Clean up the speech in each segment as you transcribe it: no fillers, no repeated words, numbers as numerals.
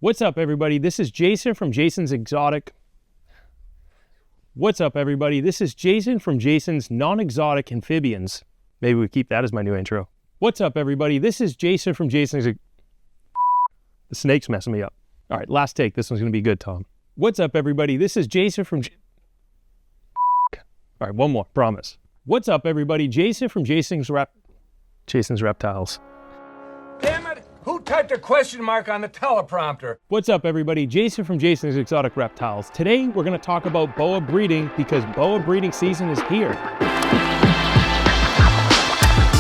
What's up, everybody? This is Jason from Jason's Exotic. What's up, everybody? This is Jason from Jason's Non-Exotic Amphibians. Maybe we keep that as my new intro. What's up, everybody? This is Jason from Jason's... The snake's messing me up. All right, last take. This one's going to be good, Tom. What's up, everybody? This is Jason from... All right, one more. Promise. What's up, everybody? Jason from Jason's Reptiles. Damn it! Who typed a question mark on the teleprompter? What's up, everybody? Jason from Jason's Exotic Reptiles. Today, we're going to talk about boa breeding because boa breeding season is here.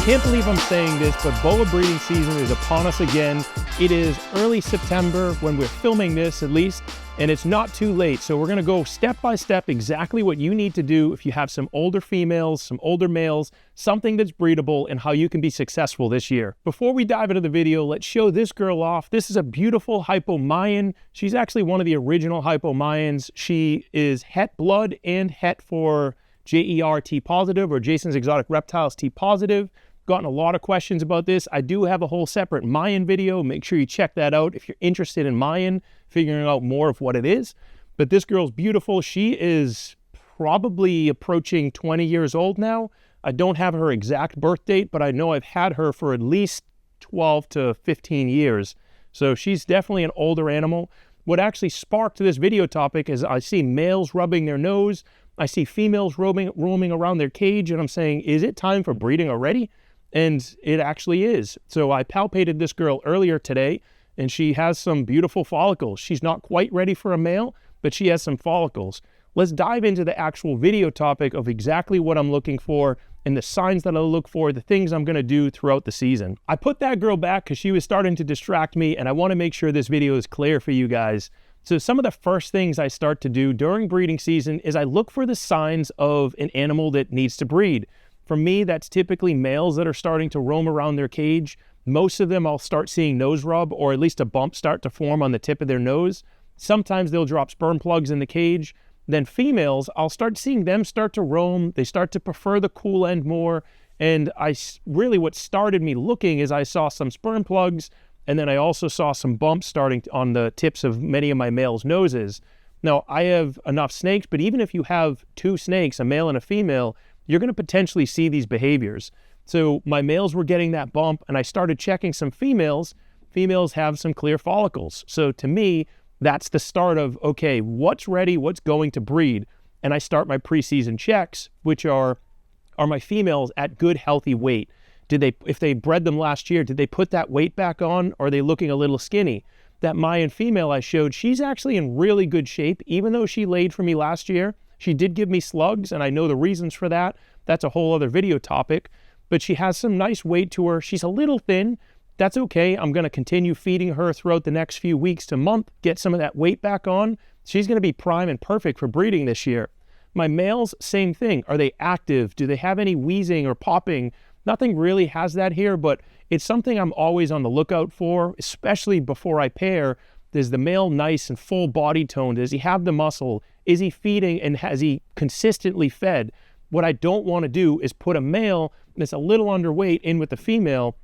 Can't believe I'm saying this, but boa breeding season is upon us again. It is early September when we're filming this, at least, and it's not too late. So we're going to go step by step exactly what you need to do if you have some older females, some older males, something that's breedable, and how you can be successful this year. Before we dive into the video, let's show this girl off. This is a beautiful Hypomayan. She's actually one of the original Hypomayans. She is het blood and het for JER T positive, or Jason's Exotic Reptiles T positive. Gotten a lot of questions about this. I do have a whole separate Mayan video. Make sure you check that out if you're interested in Mayan, figuring out more of what it is. But this girl's beautiful. She is probably approaching 20 years old now. I don't have her exact birth date, but I know I've had her for at least 12 to 15 years. So she's definitely an older animal. What actually sparked this video topic is I see males rubbing their nose. I see females roaming around their cage, and I'm saying, is it time for breeding already? And it actually is. So I palpated this girl earlier today, and she has some beautiful follicles. She's not quite ready for a male, but she has some follicles. Let's dive into the actual video topic of exactly what I'm looking for and the signs that I'll look for, the things I'm gonna do throughout the season. I put that girl back because she was starting to distract me, and I wanna make sure this video is clear for you guys. So some of the first things I start to do during breeding season is I look for the signs of an animal that needs to breed. For me, that's typically males that are starting to roam around their cage. Most of them I'll start seeing nose rub, or at least a bump start to form on the tip of their nose. Sometimes they'll drop sperm plugs in the cage. Then females, I'll start seeing them start to roam. They start to prefer the cool end more. And really what started me looking is I saw some sperm plugs, and then I also saw some bumps starting on the tips of many of my males' noses. Now, I have enough snakes, but even if you have two snakes, a male and a female, you're going to potentially see these behaviors. So my males were getting that bump, and I started checking some females. Females have some clear follicles. So to me, that's the start of, okay, what's ready, what's going to breed? And I start my preseason checks, which are my females at good, healthy weight? If they bred them last year, did they put that weight back on, or are they looking a little skinny? That Mayan female I showed, she's actually in really good shape, even though she laid for me last year. She did give me slugs, and I know the reasons for that. That's a whole other video topic. But she has some nice weight to her. She's a little thin. That's okay. I'm going to continue feeding her throughout the next few weeks to month, get some of that weight back on. She's going to be prime and perfect for breeding this year. My males, same thing. Are they active? Do they have any wheezing or popping? Nothing really has that here, but it's something I'm always on the lookout for, especially before I pair. Is the male nice and full body tone? Does he have the muscle? Is he feeding, and has he consistently fed? What I don't want to do is put a male that's a little underweight in with the female,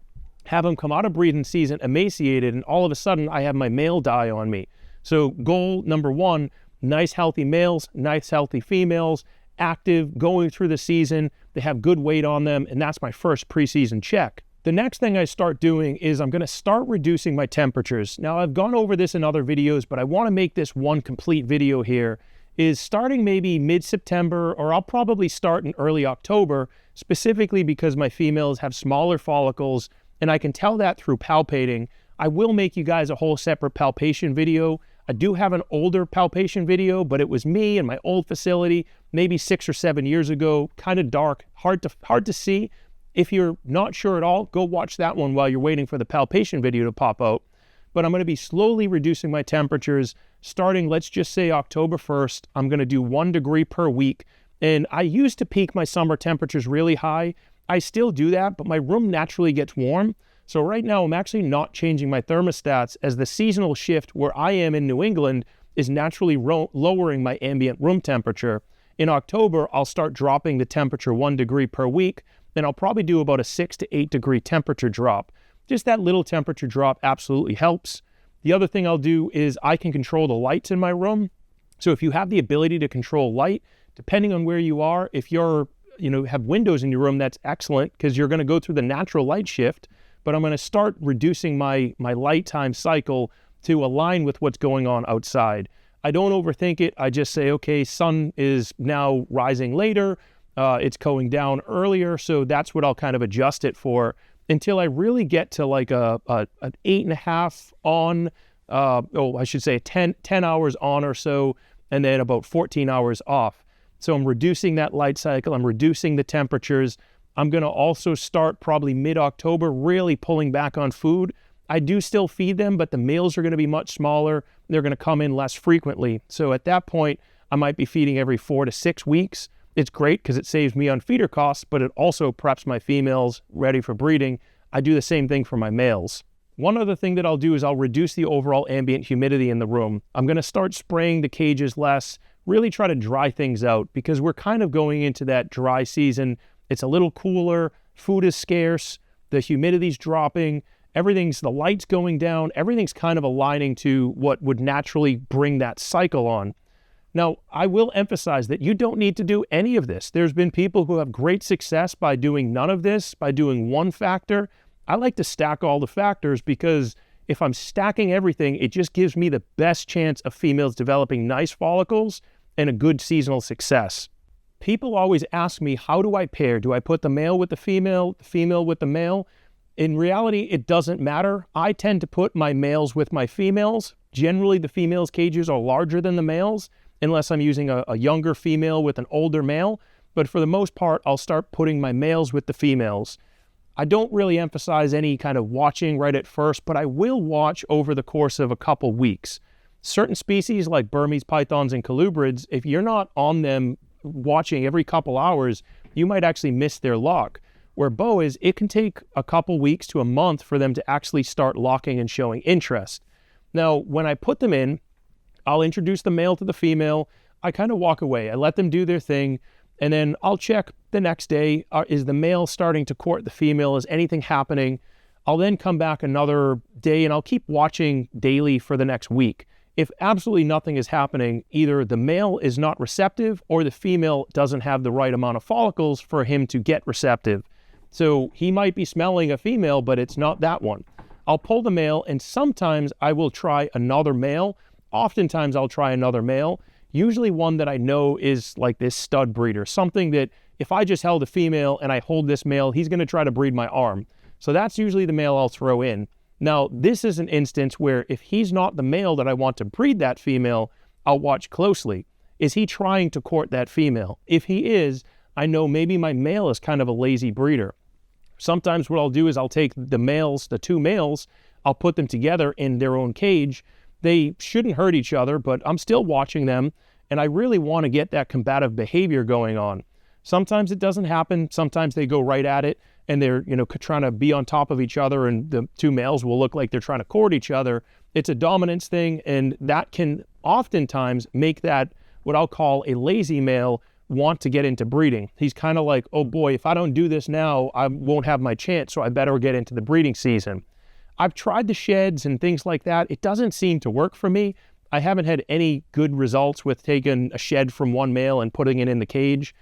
have him come out of breeding season emaciated, and all of a sudden I have my male die on me. So goal number one, nice healthy males, nice healthy females, active, going through the season, they have good weight on them, and that's my first preseason check. The next thing I start doing is I'm going to start reducing my temperatures. Now, I've gone over this in other videos, but I want to make this one complete video here, is starting maybe mid-September, or I'll probably start in early October, specifically because my females have smaller follicles, and I can tell that through palpating. I will make you guys a whole separate palpation video. I do have an older palpation video, but it was me in my old facility, maybe 6 or 7 years ago, kind of dark, hard to see. If you're not sure at all, go watch that one while you're waiting for the palpation video to pop out. But I'm going to be slowly reducing my temperatures starting, let's just say October 1st. I'm going to do 1 degree per week. And I used to peak my summer temperatures really high. I still do that, but my room naturally gets warm. So right now I'm actually not changing my thermostats, as the seasonal shift where I am in New England is naturally lowering my ambient room temperature. In October, I'll start dropping the temperature 1 degree per week. Then I'll probably do about a 6 to 8 degree temperature drop. Just that little temperature drop absolutely helps. The other thing I'll do is I can control the lights in my room. So if you have the ability to control light, depending on where you are, if you're, have windows in your room, that's excellent because you're going to go through the natural light shift. But I'm going to start reducing my light time cycle to align with what's going on outside. I don't overthink it. I just say, okay, sun is now rising later. It's going down earlier. So that's what I'll kind of adjust it for until I really get to like an 8.5 on, I should say 10 hours on or so, and then about 14 hours off. So I'm reducing that light cycle. I'm reducing the temperatures. I'm going to also start probably mid-October really pulling back on food. I do still feed them, but the meals are going to be much smaller. They're going to come in less frequently. So at that point, I might be feeding every 4 to 6 weeks. It's great because it saves me on feeder costs, but it also preps my females ready for breeding. I do the same thing for my males. One other thing that I'll do is I'll reduce the overall ambient humidity in the room. I'm going to start spraying the cages less, really try to dry things out because we're kind of going into that dry season. It's a little cooler, food is scarce, the humidity's dropping, the light's going down, everything's kind of aligning to what would naturally bring that cycle on. Now, I will emphasize that you don't need to do any of this. There's been people who have great success by doing none of this, by doing one factor. I like to stack all the factors because if I'm stacking everything, it just gives me the best chance of females developing nice follicles and a good seasonal success. People always ask me, how do I pair? Do I put the male with the female with the male? In reality, it doesn't matter. I tend to put my males with my females. Generally, the females' cages are larger than the males, unless I'm using a younger female with an older male. But for the most part, I'll start putting my males with the females. I don't really emphasize any kind of watching right at first, but I will watch over the course of a couple weeks. Certain species like Burmese pythons and colubrids, if you're not on them watching every couple hours, you might actually miss their lock. Where boas, it can take a couple weeks to a month for them to actually start locking and showing interest. Now, when I put them in, I'll introduce the male to the female. I kind of walk away. I let them do their thing, and then I'll check the next day. Is the male starting to court the female? Is anything happening? I'll then come back another day, and I'll keep watching daily for the next week. If absolutely nothing is happening, either the male is not receptive or the female doesn't have the right amount of follicles for him to get receptive. So he might be smelling a female, but it's not that one. I'll pull the male, and sometimes I will try another male. Oftentimes I'll try another male, usually one that I know is like this stud breeder, something that if I just held a female and I hold this male, he's going to try to breed my arm. So that's usually the male I'll throw in. Now, this is an instance where if he's not the male that I want to breed that female, I'll watch closely. Is he trying to court that female? If he is, I know maybe my male is kind of a lazy breeder. Sometimes what I'll do is I'll take the two males, I'll put them together in their own cage. They shouldn't hurt each other, but I'm still watching them, and I really want to get that combative behavior going on. Sometimes it doesn't happen. Sometimes they go right at it, and they're trying to be on top of each other, and the two males will look like they're trying to court each other. It's a dominance thing, and that can oftentimes make that what I'll call a lazy male want to get into breeding. He's kind of like, oh boy, if I don't do this now, I won't have my chance, so I better get into the breeding season. I've tried the sheds and things like that. It doesn't seem to work for me. I haven't had any good results with taking a shed from one male and putting it in the cage.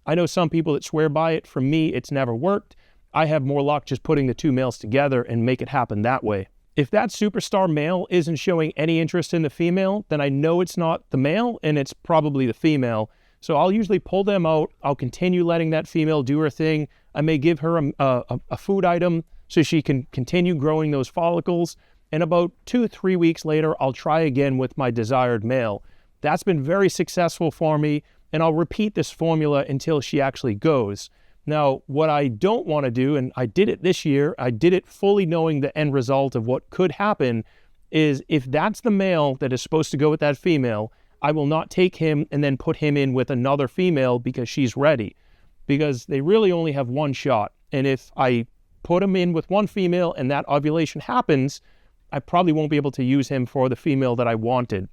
I know some people that swear by it. For me, it's never worked. I have more luck just putting the two males together and make it happen that way. If that superstar male isn't showing any interest in the female, then I know it's not the male and it's probably the female. So I'll usually pull them out. I'll continue letting that female do her thing. I may give her a food item so she can continue growing those follicles. And about 2-3 weeks later, I'll try again with my desired male. That's been very successful for me, and I'll repeat this formula until she actually goes. Now, what I don't want to do, and I did it this year, I did it fully knowing the end result of what could happen, is if that's the male that is supposed to go with that female, I will not take him and then put him in with another female because she's ready. Because they really only have one shot. And if I put him in with one female and that ovulation happens, I probably won't be able to use him for the female that I wanted.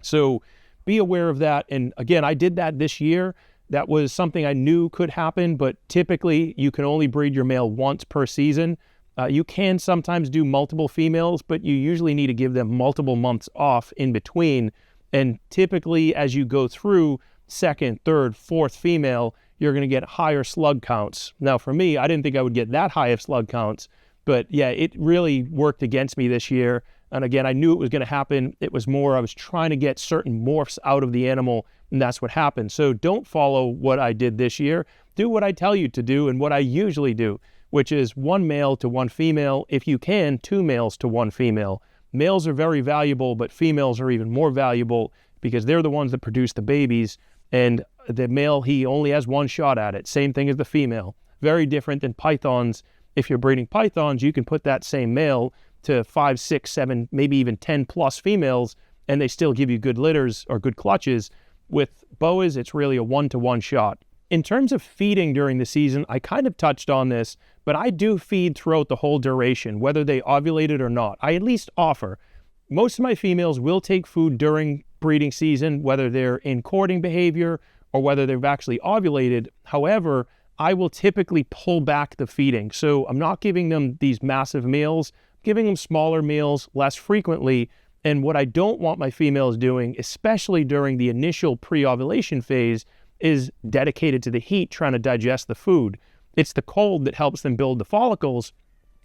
So be aware of that. And again, I did that this year. That was something I knew could happen, but typically you can only breed your male once per season. You can sometimes do multiple females, but you usually need to give them multiple months off in between. And typically, as you go through second, third, fourth female, you're going to get higher slug counts. Now, for me, I didn't think I would get that high of slug counts, but yeah, it really worked against me this year. And again, I knew it was going to happen. It was more, I was trying to get certain morphs out of the animal, and that's what happened. So don't follow what I did this year. Do what I tell you to do and what I usually do, which is 1 male to 1 female. If you can, 2 males to 1 female. Males are very valuable, but females are even more valuable because they're the ones that produce the babies. And the male, he only has 1 shot at it. Same thing as the female. Very different than pythons. If you're breeding pythons, you can put that same male to 5, 6, 7, maybe even 10 plus females, and they still give you good litters or good clutches. With boas, it's really a 1-to-1 shot. In terms of feeding during the season, I kind of touched on this, but I do feed throughout the whole duration, whether they ovulated or not. I at least offer. Most of my females will take food during breeding season, whether they're in courting behavior or whether they've actually ovulated. However, I will typically pull back the feeding. So I'm not giving them these massive meals, giving them smaller meals less frequently. And what I don't want my females doing, especially during the initial pre-ovulation phase, is dedicated to the heat, trying to digest the food. It's the cold that helps them build the follicles.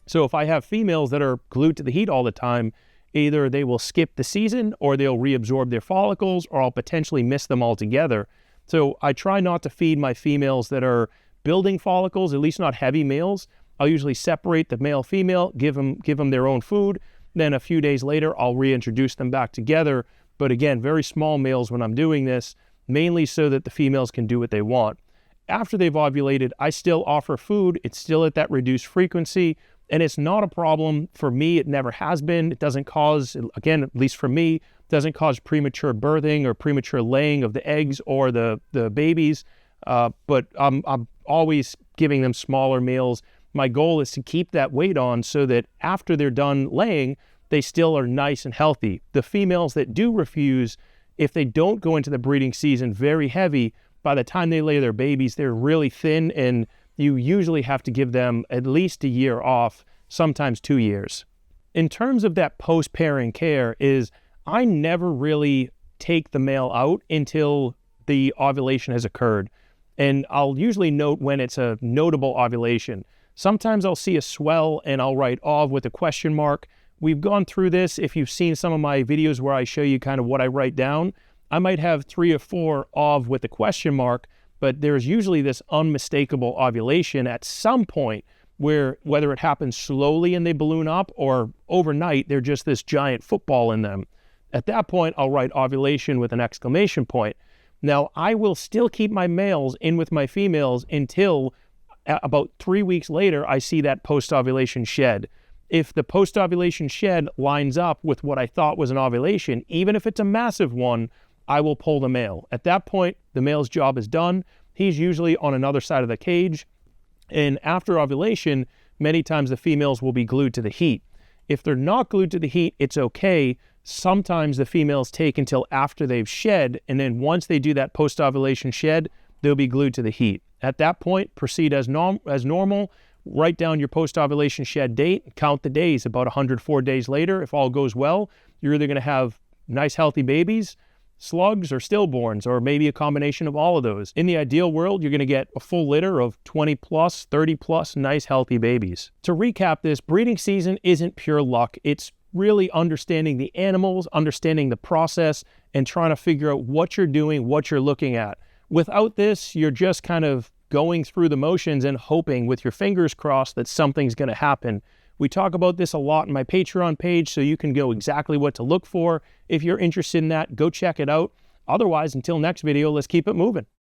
So if I have females that are glued to the heat all the time, either they will skip the season or they'll reabsorb their follicles, or I'll potentially miss them altogether. So I try not to feed my females that are building follicles, at least not heavy males. I'll usually separate the male female, give them their own food. Then a few days later, I'll reintroduce them back together. But again, very small males when I'm doing this, mainly so that the females can do what they want. After they've ovulated, I still offer food. It's still at that reduced frequency, and it's not a problem for me. It never has been. It doesn't cause, again, at least for me, doesn't cause premature birthing or premature laying of the eggs or the babies. But I'm always giving them smaller meals. My goal is to keep that weight on so that after they're done laying, they still are nice and healthy. The females that do refuse, if they don't go into the breeding season very heavy, by the time they lay their babies, they're really thin, and you usually have to give them at least a year off, sometimes 2 years. In terms of that post-pairing care is, I never really take the male out until the ovulation has occurred. And I'll usually note when it's a notable ovulation. Sometimes I'll see a swell and I'll write ov with a question mark. We've gone through this. If you've seen some of my videos where I show you kind of what I write down, I might have 3 or 4 ov with a question mark, but there's usually this unmistakable ovulation at some point where, whether it happens slowly and they balloon up or overnight, they're just this giant football in them. At that point, I'll write ovulation with an exclamation point. Now, I will still keep my males in with my females until about 3 weeks later, I see that post-ovulation shed. If the post-ovulation shed lines up with what I thought was an ovulation, even if it's a massive one, I will pull the male. At that point, the male's job is done. He's usually on another side of the cage. And after ovulation, many times the females will be glued to the heat. If they're not glued to the heat, it's okay. Sometimes the females take until after they've shed, and then once they do that post-ovulation shed, they'll be glued to the heat. At that point, proceed as normal. Write down your post-ovulation shed date, count the days. About 104 days later, if all goes well, you're either going to have nice healthy babies, slugs, or stillborns, or maybe a combination of all of those. In the ideal world, you're going to get a full litter of 20 plus, 30 plus nice healthy babies. To recap this, breeding season isn't pure luck. It's really understanding the animals, understanding the process, and trying to figure out what you're doing, what you're looking at. Without this, you're just kind of going through the motions and hoping with your fingers crossed that something's going to happen. We talk about this a lot on my Patreon page, so you can know exactly what to look for. If you're interested in that, go check it out. Otherwise, until next video, let's keep it moving.